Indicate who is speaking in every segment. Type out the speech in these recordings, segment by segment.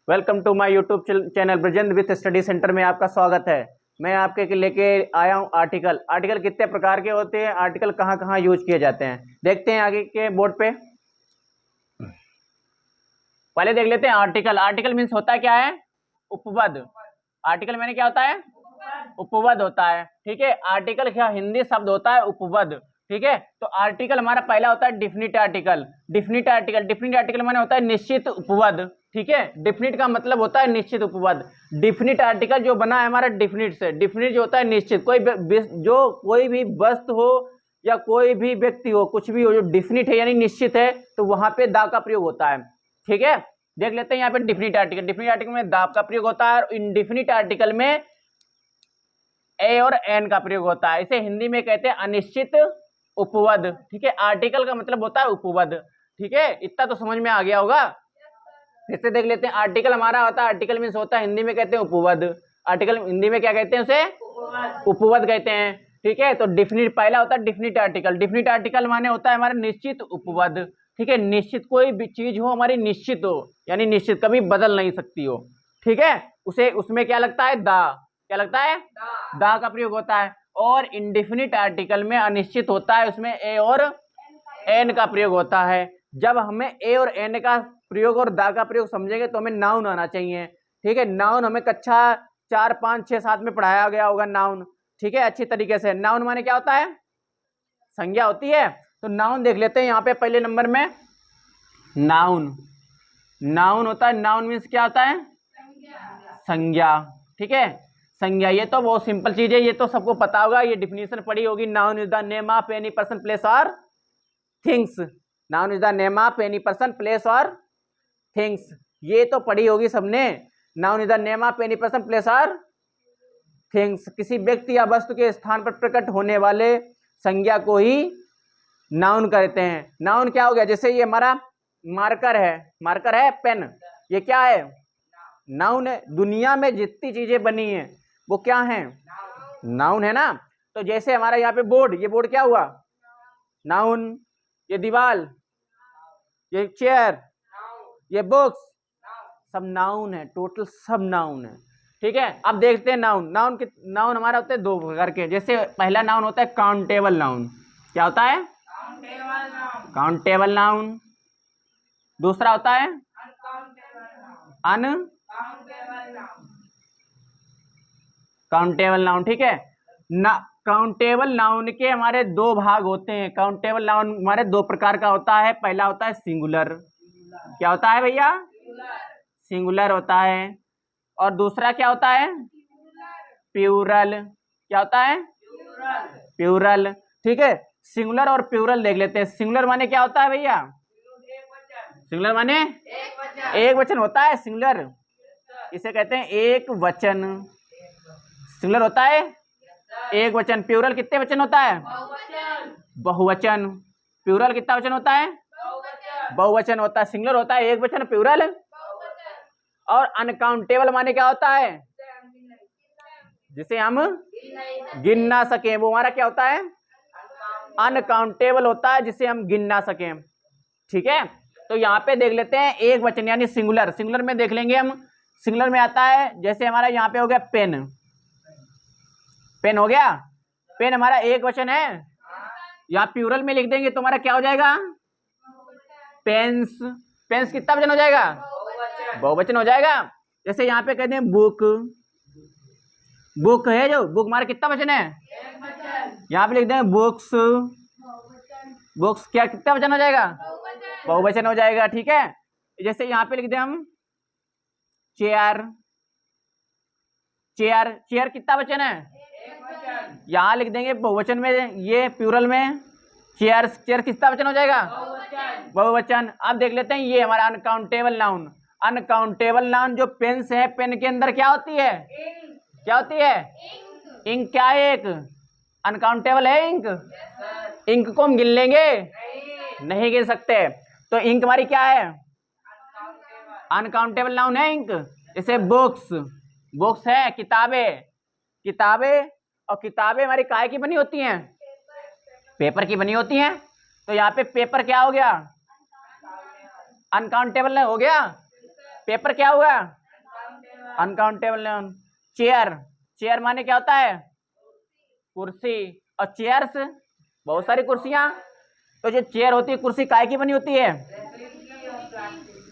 Speaker 1: Welcome to my YouTube channel Brajendra with study centre में आपका स्वागत है। मैं आपके लेके आया हूँ आर्टिकल कितने प्रकार के होते हैं, आर्टिकल कहाँ कहाँ यूज किए जाते हैं, देखते हैं आगे के बोर्ड पे। पहले देख लेते हैं आर्टिकल मीन्स होता क्या है, उपपद। आर्टिकल मैंने क्या होता है, उपपद होता है। ठीक है, आर्टिकल क्या हिंदी शब्द होता है उपपद। ठीक है, तो आर्टिकल हमारा पहला होता है डिफिनिट आर्टिकल। डिफिनिट आर्टिकल माने होता है निश्चित उपपद। ठीक है, डिफिनिट का मतलब होता है निश्चित उपपद। डिफिनिट आर्टिकल जो बना है हमारा डिफिनिट से, डिफिनिट जो होता है निश्चित, कोई भी वस्तु हो या कोई भी व्यक्ति हो, कुछ भी हो जो डिफिनिट है यानी निश्चित है, तो वहां पे दा का प्रयोग होता है। ठीक है, देख लेते हैं यहाँ पे डिफिनिट आर्टिकल में दा का प्रयोग होता है और इनडिफिनिट आर्टिकल में ए और एन का प्रयोग होता है। इसे हिंदी में कहते हैं अनिश्चित उपपद। ठीक है, आर्टिकल का मतलब होता है उपपद। ठीक है, इतना तो समझ में आ गया होगा। फिर से देख लेते हैं, आर्टिकल हमारा होता है, आर्टिकल मीन्स होता है हिंदी में कहते हैं उपपद। आर्टिकल हिंदी में क्या कहते हैं, उसे उपपद कहते हैं। ठीक है, तो डिफिनिट पहला होता है डिफिनिट आर्टिकल माने होता है हमारा निश्चित उपपद। ठीक है, निश्चित कोई भी चीज हो हमारी निश्चित हो, यानी निश्चित कभी बदल नहीं सकती हो। ठीक है, उसे उसमें क्या लगता है, दा। क्या लगता है, दा का प्रयोग होता है। और इंडिफिनिट आर्टिकल में अनिश्चित होता है, उसमें ए और एन का प्रयोग होता है। जब हमें ए और एन का प्रयोग और दा का प्रयोग समझेंगे तो हमें नाउन आना चाहिए। ठीक है, नाउन हमें कक्षा 4, 5, 6, 7 में पढ़ाया गया होगा नाउन। ठीक है, अच्छी तरीके से। नाउन माने क्या होता है, संज्ञा होती है। तो नाउन देख लेते हैं यहाँ पे पहले नंबर में। नाउन होता है, नाउन मीन्स क्या होता है, संज्ञा। ठीक है, संज्ञा, ये तो बहुत सिंपल चीज है, ये तो सबको पता होगा, ये डिफिनीशन पढ़ी होगी। Noun is the name of any person, place और things. Noun is the name of any person, place और थिंग्स, ये तो पढ़ी होगी सबने। Noun is the name of any person, place और थिंग्स, किसी व्यक्ति या वस्तु के स्थान पर प्रकट होने वाले संज्ञा को ही नाउन कहते हैं। नाउन क्या हो गया, जैसे ये हमारा मार्कर है पेन, ये क्या है, नाउन है। दुनिया में जितनी चीजें बनी हैं वो क्या है, नाउन है ना। तो जैसे हमारा यहाँ पे बोर्ड, ये बोर्ड क्या हुआ, नाउन। ये दीवार, ये चेयर, ये बुक्स, सब नाउन है, टोटल सब नाउन है। ठीक है, अब देखते हैं नाउन हमारा होता है दो प्रकार के। जैसे पहला नाउन होता है काउंटेबल नाउन। क्या होता है, काउंटेबल नाउन। दूसरा होता है काउंटेबल नाउन। ठीक है ना, काउंटेबल नाउन के हमारे दो भाग होते हैं। काउंटेबल नाउन हमारे दो प्रकार का होता है। पहला होता है सिंगुलर। क्या होता है भैया, सिंगुलर होता है। और दूसरा क्या होता है, प्लूरल। क्या होता है, प्लूरल। ठीक है, सिंगुलर और प्लूरल देख लेते हैं। सिंगुलर माने क्या होता है भैया, सिंगुलर माने एक वचन होता है। सिंगुलर इसे कहते हैं एक वचन। सिंगुलर होता है एक वचन। प्लूरल कितने वचन होता है, बहुवचन। प्लूरल कितना वचन होता है, बहुवचन होता है। सिंगुलर होता है एक वचन, प्लूरल। और अनकाउंटेबल माने क्या होता है, जिसे हम गिन ना सकें, वो हमारा क्या होता है, अनकाउंटेबल होता है, जिसे हम गिन ना सकें। ठीक है, तो यहाँ पे देख लेते हैं एक वचन यानी सिंगुलर। सिंगुलर में देख लेंगे हम, सिंगुलर में आता है जैसे हमारा यहाँ पे हो गया पेन। पेन हो गया, पेन हमारा एक वचन है। यहाँ प्लूरल में लिख देंगे तो हमारा क्या हो जाएगा, पेन्स। पेन्स कितना वचन हो जाएगा, बहुवचन हो जाएगा। जैसे यहाँ पे कहते हैं बुक, बुक है जो, बुक हमारा कितना वचन है, यहाँ पे लिख देंगे बुक्स। बुक्स क्या कितना वचन हो जाएगा, बहुवचन हो जाएगा। ठीक है, जैसे यहाँ पे लिख दें हम चेयर। चेयर कितना वचन है, यहाँ लिख देंगे बहुवचन में, ये प्लूरल में चेयर कितना वचन हो जाएगा, बहुवचन। अब देख लेते हैं ये हमारा अनकाउंटेबल नाउन। अनकाउंटेबल नाउन जो पेन है, पेन के अंदर क्या होती है, क्या होती है, इंक। क्या है, एक अनकाउंटेबल है इंक। इंक को हम गिन लेंगे, नहीं गिन सकते। तो इंक हमारी क्या है, अनकाउंटेबल नाउन है इंक। जैसे बुक्स है किताबें। और किताबें हमारी काय की बनी होती हैं, पेपर की बनी होती हैं। तो यहाँ पे पेपर क्या हो गया, अनकाउंटेबल हो गया। पेपर क्या हुआ? Uncountable noun. चेयर, चेयर माने क्या होता है? कुर्सी। और चेयर्स बहुत सारी कुर्सियां। तो जो चेयर होती है कुर्सी काय की बनी होती है?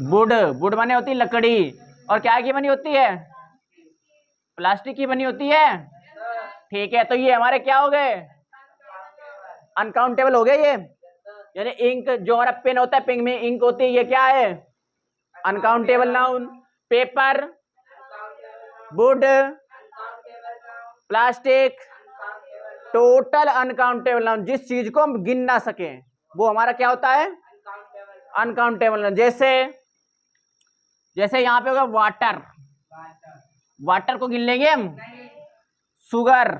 Speaker 1: वुड, वुड माने होती है लकड़ी। और क्या की बनी होती है? प्लास्टिक की बनी होती है। ठीक है, तो ये हमारे क्या हो गए? अनकाउंटेबल हो गए ये। यानी इंक, जो हमारा पेन होता है, पेन में इंक होती है, ये क्या है? Uncountable noun. Paper, would, plastic, total uncountable noun. जिस चीज को हम गिन ना सके वो हमारा क्या होता है? Uncountable noun. जैसे जैसे यहां पे होगा वाटर, वाटर को गिन लेंगे हम? शुगर,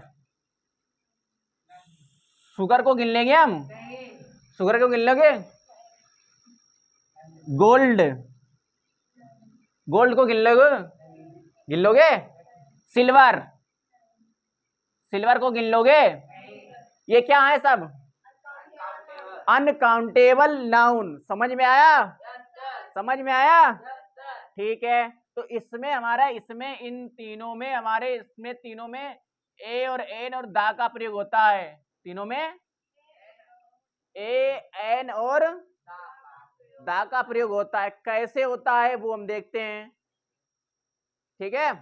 Speaker 1: शुगर को गिन लेंगे हम? शुगर को गिन लोगे? गोल्ड, गोल्ड को गिन लोगे? गिन लोगे? सिल्वर, सिल्वर को गिन लोगे? ये क्या है सब? Uncountable noun. समझ में आया? समझ में आया? ठीक है, तो इसमें हमारा, इसमें इन तीनों में हमारे, इसमें तीनों में ए और एन और दा का प्रयोग होता है। तीनों में ए, एन और दा का प्रयोग होता है। कैसे होता है वो हम देखते हैं। ठीक है,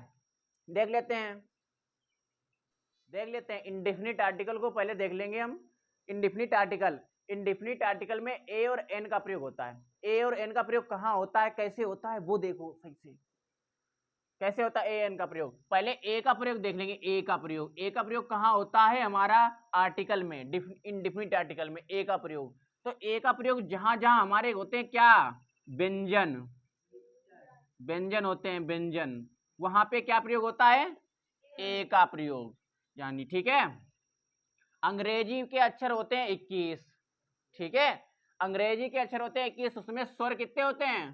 Speaker 1: देख लेते हैं, देख लेते हैं। इंडेफिनिट आर्टिकल को पहले देख लेंगे हम। इंडेफिनिट आर्टिकल, इंडेफिनिट आर्टिकल में ए और एन का प्रयोग होता है। ए और एन का प्रयोग कहाँ होता है, कैसे होता है वो देखो सही से। कैसे होता है ए एन का प्रयोग? पहले ए का प्रयोग देख लेंगे। ए का प्रयोग, ए का प्रयोग कहाँ होता है? हमारा आर्टिकल में, इंडेफिनिट आर्टिकल में ए का प्रयोग। तो ए का प्रयोग जहां जहां हमारे होते हैं क्या? व्यंजन, व्यंजन होते हैं, व्यंजन, वहां पे क्या प्रयोग होता है? ए का प्रयोग। यानी ठीक है, अंग्रेजी के अक्षर होते हैं 21। ठीक है, अंग्रेजी के अक्षर होते हैं 21। उसमें स्वर कितने होते हैं?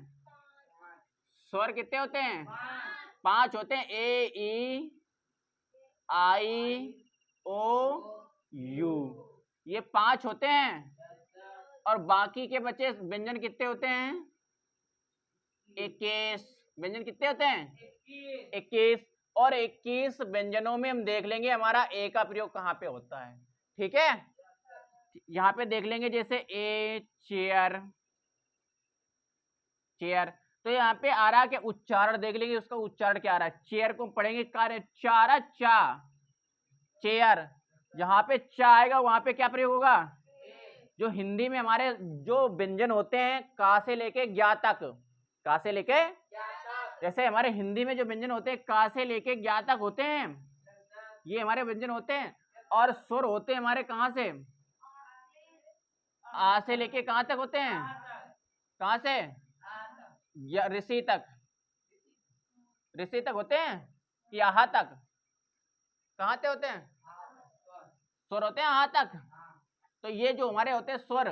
Speaker 1: स्वर कितने होते हैं? 5 होते हैं। ए, ई, आई, ओ, यू, ये 5 होते हैं। और बाकी के बचे व्यंजन कितने होते हैं? 21। व्यंजन कितने होते हैं? 21। और 21 व्यंजनों में हम देख लेंगे हमारा ए का प्रयोग कहाँ पे होता है। ठीक है, यहाँ पे देख लेंगे। जैसे ए, चेयर, चेयर, तो यहाँ पे आ रहा है कि उच्चारण देख लेंगे, उसका उच्चारण क्या आ रहा है। चेयर को पढ़ेंगे कार्य, चारा चा, चेयर। जहां पे चा आएगा वहां पे क्या प्रयोग होगा? जो हिंदी में हमारे जो व्यंजन होते हैं का से लेके ज्ञा तक, का से लेके, जैसे हमारे हिंदी में जो व्यंजन होते हैं का से लेके ज्ञा तक होते हैं, ये हमारे व्यंजन होते हैं। और स्वर होते हैं हमारे कहां से? आ से लेके कहां तक होते हैं? कहां से? ऋषि तक, ऋषि तक होते हैं, यहाँ तक? कहां से होते हैं? स्वर होते हैं यहाँ तक। तो ये जो हमारे होते हैं स्वर,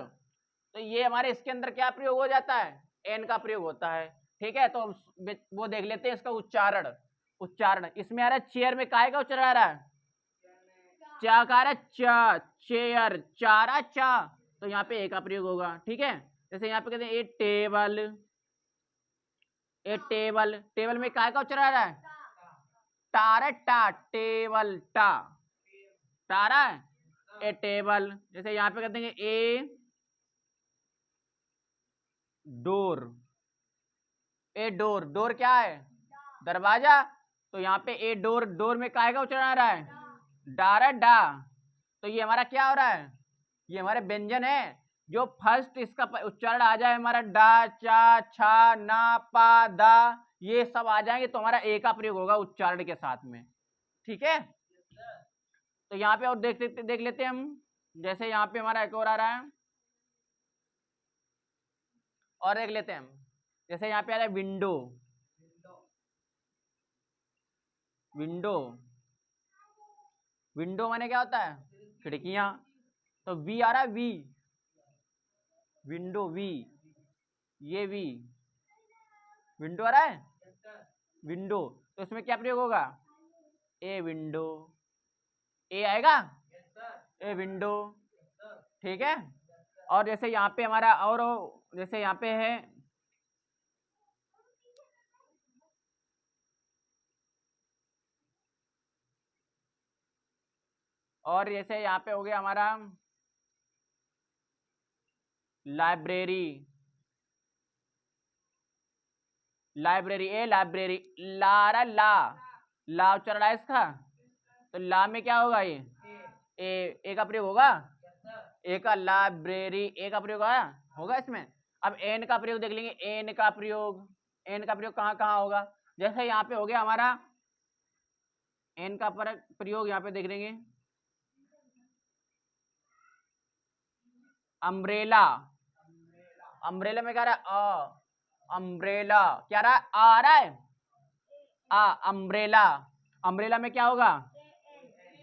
Speaker 1: तो ये हमारे इसके अंदर क्या प्रयोग हो जाता है? एन का प्रयोग होता है। ठीक है, तो वो देख लेते हैं इसका उच्चारण। उच्चारण इसमें आ रहा है चेयर में काय का उच्चारण आ रहा है? चा का आ रहा है, चा, चेयर, चारा चा, तो यहाँ पे ए का प्रयोग होगा। ठीक है, जैसे यहाँ पे कहते हैं ए टेबल, ए टेबल, टेबल में काय का उच्चारण आ रहा है? टारा टा, टेबल टा, टारा है, ए टेबल। जैसे यहाँ पे कहते हैं a door, a door, door क्या है? दरवाजा। तो यहाँ पे ए डोर, डोर में काय का उच्चारण आ रहा है? डारा डा। तो ये हमारा क्या हो रहा है? ये हमारे व्यंजन है। जो फर्स्ट इसका उच्चारण आ जाए हमारा डा, चा, छा, ना, पा, दा, ये सब आ जाएंगे तो हमारा ए का प्रयोग होगा उच्चारण के साथ में। ठीक है, तो यहाँ पे और देख लेते हैं हम। जैसे यहाँ पे हमारा एक और आ रहा है, और देख लेते हैं हम। जैसे यहाँ पे आ रहा है विंडो, विंडो, विंडो माने क्या होता है? खिड़कियां। तो वी आ रहा है, वी, विंडो, वी, ये वी, विंडो आ रहा है, विंडो। तो इसमें क्या प्रयोग होगा? ए विंडो, ए आएगा, ए विंडो। ठीक है, और जैसे यहाँ पे हमारा, और जैसे यहाँ पे है और जैसे यहाँ पे हो गया हमारा लाइब्रेरी, लाइब्रेरी ए लाइब्रेरी, ला ला उच्चारण है इसका, तो ला में क्या होगा ये ए का प्रयोग होगा, ए का लाइब्रेरी, ए का प्रयोग होगा इसमें। अब एन का प्रयोग देख लेंगे, एन का प्रयोग, एन का प्रयोग कहाँ कहाँ होगा, जैसे यहाँ पे हो गया हमारा एन का प्रयोग, यहाँ पे देख लेंगे अम्ब्रेला, अम्ब्रेला में क्या रहा है अम्ब्रेला, क्या रहा है आ रहा है अम्ब्रेला, अम्ब्रेला में क्या होगा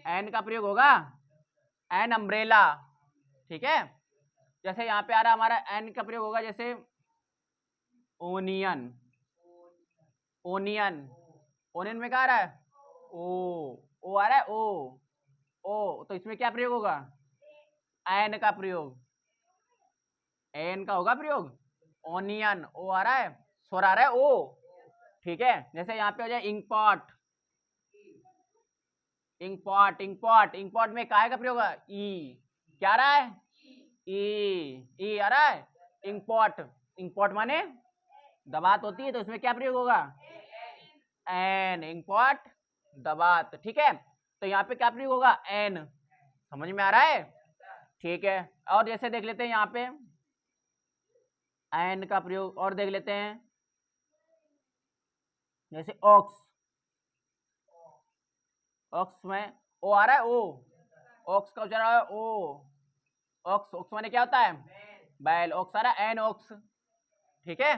Speaker 1: एन का प्रयोग होगा, एन अम्ब्रेला, ठीक है। जैसे यहाँ पे आ रहा हमारा एन का प्रयोग होगा, जैसे ओनियन, ओनियन, ओनियन में क्या आ रहा है ओ आ रहा है ओ, तो इसमें क्या प्रयोग होगा एन का प्रयोग, एन का होगा प्रयोग, ओनियन, ओ आ रहा है, स्वर आ रहा है ओ, ठीक है। जैसे यहाँ पे हो जाए इंकपॉट, इंकपॉट, इंकपॉट, इंकपॉट में काय का प्रयोग है ई, क्या आ रहा है ई आ रहा है, इंकपॉट, इंकपॉट माने दबात होती है, तो इसमें क्या प्रयोग होगा एन, इंकपॉट दबात, ठीक है। तो यहाँ पे क्या प्रयोग होगा एन, समझ में आ रहा है, ठीक है। और जैसे देख लेते हैं यहाँ पे एन का प्रयोग, और देख लेते हैं जैसे ऑक्स, ऑक्स में ओ आ रहा है ओ, ऑक्स का उच्चारण है ओ, ऑक्स, ऑक्स माने क्या होता है बैल, ऑक्स आ रहा है एन ऑक्स, ठीक है,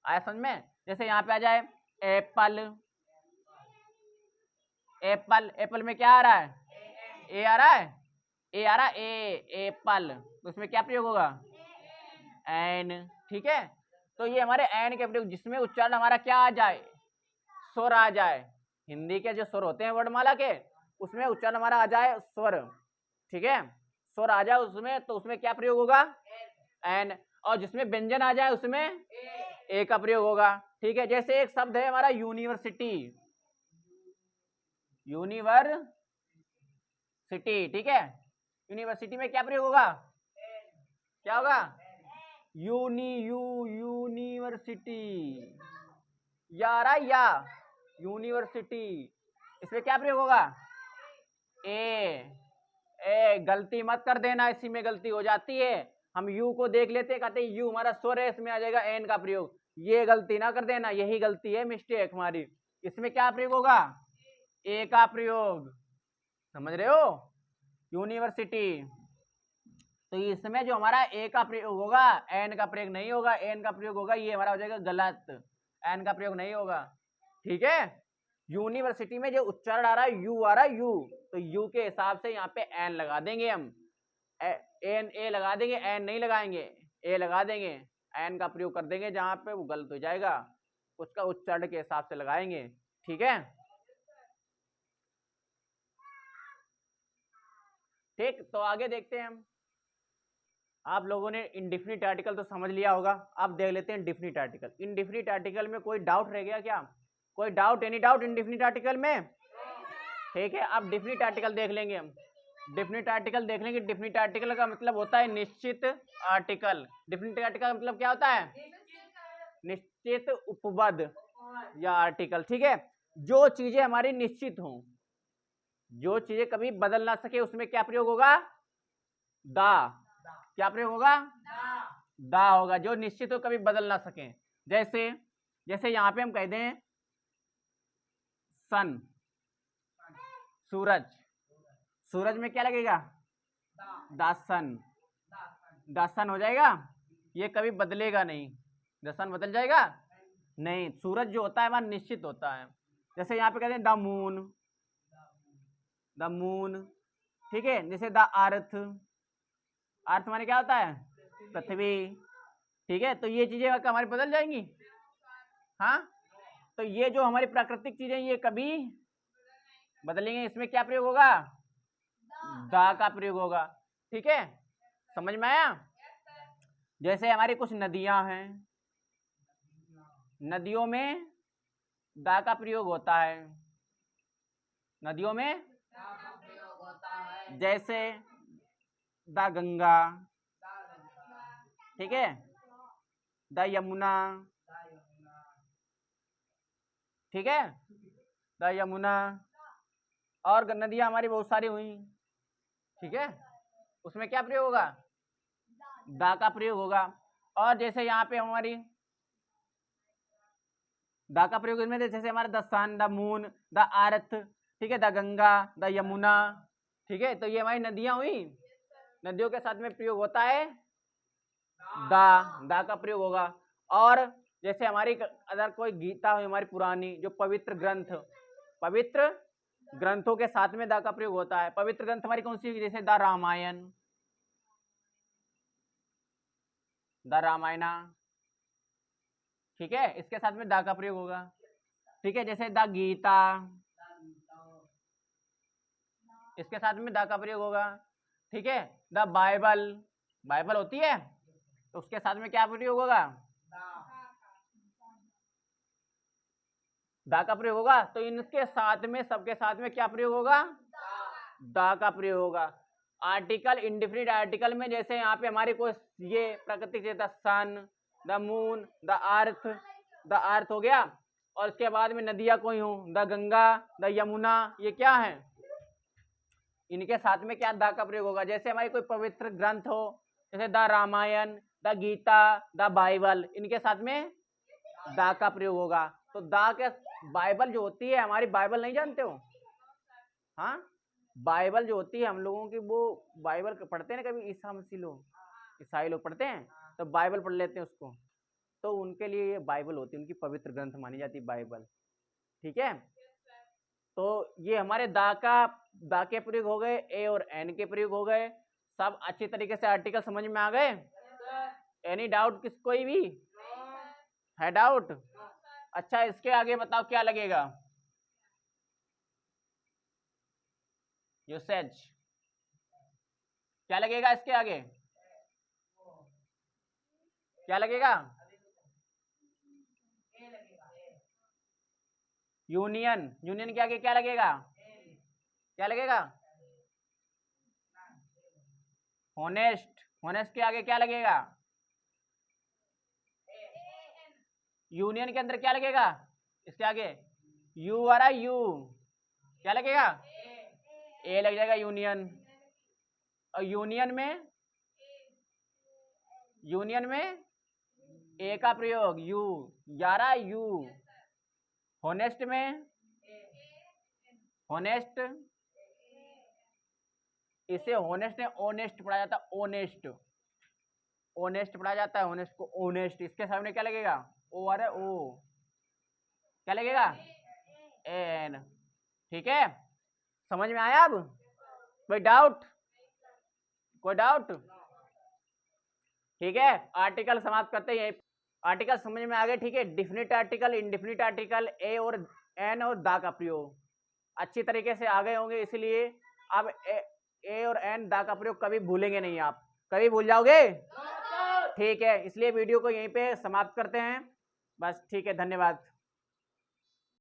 Speaker 1: आया समझ में। जैसे यहाँ पे आ जाए एप्पल, एप्पल, एप्पल में क्या आ रहा है ए आ रहा है, ए आ रहा है ए, एप्पल, तो उसमें क्या प्रयोग होगा एन, ठीक है। तो ये हमारे एन के प्रयोग, जिसमें उच्चारण हमारा क्या आ जाए स्वर आ जाए, हिंदी के जो स्वर होते हैं वर्णमाला के, उसमें उच्चारण हमारा आ जाए स्वर, ठीक है, स्वर आ जाए उसमें, तो उसमें क्या प्रयोग होगा एन, और जिसमें व्यंजन आ जाए उसमें ए का प्रयोग होगा, ठीक है। जैसे एक शब्द है हमारा यूनिवर्सिटी, यूनिवर्सिटी, ठीक है, यूनिवर्सिटी में क्या प्रयोग होगा क्या होगा यूनिवर्सिटी, या यूनिवर्सिटी, इसमें क्या प्रयोग होगा ए, गलती मत कर देना, इसी में गलती हो जाती है, हम यू को देख लेते हैं, कहते हैं यू हमारा स्वर है, इसमें आ जाएगा एन का प्रयोग, ये गलती ना कर देना, यही गलती है, मिस्टेक हमारी, इसमें क्या प्रयोग होगा ए का प्रयोग, समझ रहे हो यूनिवर्सिटी, तो इसमें जो हमारा ए का प्रयोग होगा एन का प्रयोग नहीं होगा, एन का प्रयोग होगा, ये हमारा हो जाएगा गलत, एन का प्रयोग नहीं होगा, ठीक है। यूनिवर्सिटी में जो उच्चारण आ रहा है यू आ रहा है यू, तो यू के हिसाब से यहाँ पे एन लगा देंगे हम, एन ए लगा देंगे, एन नहीं लगाएंगे, ए लगा देंगे, एन का प्रयोग कर देंगे जहां पे वो गलत हो जाएगा, उसका उच्चारण के हिसाब से लगाएंगे, ठीक है, ठीक। तो आगे देखते हैं हम, आप लोगों ने इंडेफिनिट आर्टिकल तो समझ लिया होगा, अब देख लेते हैं डिफिनिट आर्टिकल। इंडेफिनिट आर्टिकल में कोई डाउट रह गया क्या, कोई doubt, any doubt indefinite article में, ठीक है। अब डिफिनिट आर्टिकल देख लेंगे हम, डिफिनिट आर्टिकल देख लेंगे, डिफिनिट आर्टिकल का मतलब होता है निश्चित आर्टिकल, डिफिनिट आर्टिकल का मतलब क्या होता है निश्चित उपपद या आर्टिकल, ठीक है। जो चीजें हमारी निश्चित हों, जो चीजें कभी बदल ना सके, उसमें क्या प्रयोग होगा दा, क्या प्रयोग होगा दा होगा, जो निश्चित हो कभी बदल ना सके। जैसे जैसे यहाँ पे हम कह दें सन, सूरज, सूरज में क्या लगेगा दासन, दासन हो जाएगा, ये कभी बदलेगा नहीं, दासन बदल जाएगा नहीं, सूरज जो होता है वह निश्चित होता है। जैसे यहाँ पे कहते हैं द मून, द मून, ठीक है। जैसे द अर्थ, अर्थ माने क्या होता है पृथ्वी, ठीक है। तो ये चीजें हमारी बदल जाएंगी, हाँ, तो ये जो हमारी प्राकृतिक चीजें ये कभी बदलेंगे, इसमें क्या प्रयोग होगा दा का प्रयोग होगा, ठीक है, समझ में आया। जैसे हमारी कुछ नदियां हैं, नदियों में दा का प्रयोग होता है, नदियों में जैसे द गंगा, ठीक है, द यमुना, ठीक है, द यमुना, और नदियां हमारी बहुत सारी हुई, ठीक है, उसमें क्या प्रयोग होगा, दा का प्रयोग होगा। और जैसे यहाँ पे हमारी दा का प्रयोग इसमें जैसे हमारे the sun, the moon, the earth, ठीक है, द गंगा, द यमुना, ठीक है, तो ये हमारी नदियां हुई। नदियों के साथ में प्रयोग होता है दा का प्रयोग होगा। और जैसे हमारी अगर कोई गीता हुई हमारी पुरानी, जो पवित्र ग्रंथ, पवित्र ग्रंथों के साथ में दा का प्रयोग होता है। पवित्र ग्रंथ हमारी कौन सी हुई, जैसे द रामायण, द रामायणा, ठीक है, इसके साथ में दा का प्रयोग होगा, ठीक है, जैसे द गीता, इसके साथ में दा का प्रयोग होगा, ठीक है, द बाइबल, बाइबल होती है तो उसके साथ में क्या प्रयोग होगा, दा का प्रयोग होगा। तो इनके साथ में, सबके साथ में क्या प्रयोग होगा, दा का प्रयोग होगा। आर्टिकल, इंडिफिनिट आर्टिकल में जैसे यहाँ पे हमारी कोई ये प्रकृति से the sun, the moon, the earth हो गया, और इसके बाद में नदियां कोई हो, द गंगा, द यमुना, ये क्या है, इनके साथ में क्या दा का प्रयोग होगा। जैसे हमारी कोई पवित्र ग्रंथ हो, जैसे the Ramayana, the Gita, the Bible, इनके साथ में दा का प्रयोग होगा। तो दा के बाइबल जो होती है हमारी, बाइबल नहीं जानते हो, हाँ, बाइबल जो होती है हम लोगों की, वो बाइबल पढ़ते हैं ना कभी, ईसाई लोग पढ़ते हैं, तो बाइबल पढ़ लेते हैं उसको, तो उनके लिए ये बाइबल होती है, उनकी पवित्र ग्रंथ मानी जाती है बाइबल, ठीक है। तो ये हमारे दा के प्रयोग हो गए, ए और एन के प्रयोग हो गए। सब अच्छी तरीके से आर्टिकल समझ में आ गए। एनी डाउट, किस कोई भी है डाउट? अच्छा, इसके आगे बताओ क्या लगेगा, यूसेज क्या लगेगा, इसके आगे क्या लगेगा, यूनियन, यूनियन के आगे क्या लगेगा, क्या लगेगा, होनेस्ट, होनेस्ट के आगे क्या लगेगा, यूनियन के अंदर क्या लगेगा, इसके आगे यू आ रहा, यू क्या लगेगा, ए लग जाएगा यूनियन। और यूनियन में ए का प्रयोग, यू, यारा यू। होनेस्ट में, होनेस्ट, इसे होनेस्ट ने ओनेस्ट पढ़ा जाता है, ओनेस्ट, ओनेस्ट पढ़ा जाता है, होनेस्ट को ओनेस्ट। इसके सामने क्या लगेगा, ओ आ रहा है, ओ क्या लगेगा, एन, ठीक है, समझ में आया? अब कोई डाउट, कोई डाउट? ठीक है, आर्टिकल समाप्त करते हैं। आर्टिकल समझ में आ गए, ठीक है। डिफिनिट आर्टिकल, इंडिफिनिट आर्टिकल, ए और एन और दा का प्रयोग अच्छी तरीके से आ गए होंगे, इसलिए अब ए और एन दा का प्रयोग कभी भूलेंगे नहीं, आप कभी भूल जाओगे? ठीक है, इसलिए वीडियो को यहीं पे समाप्त करते हैं बस। ठीक है, धन्यवाद।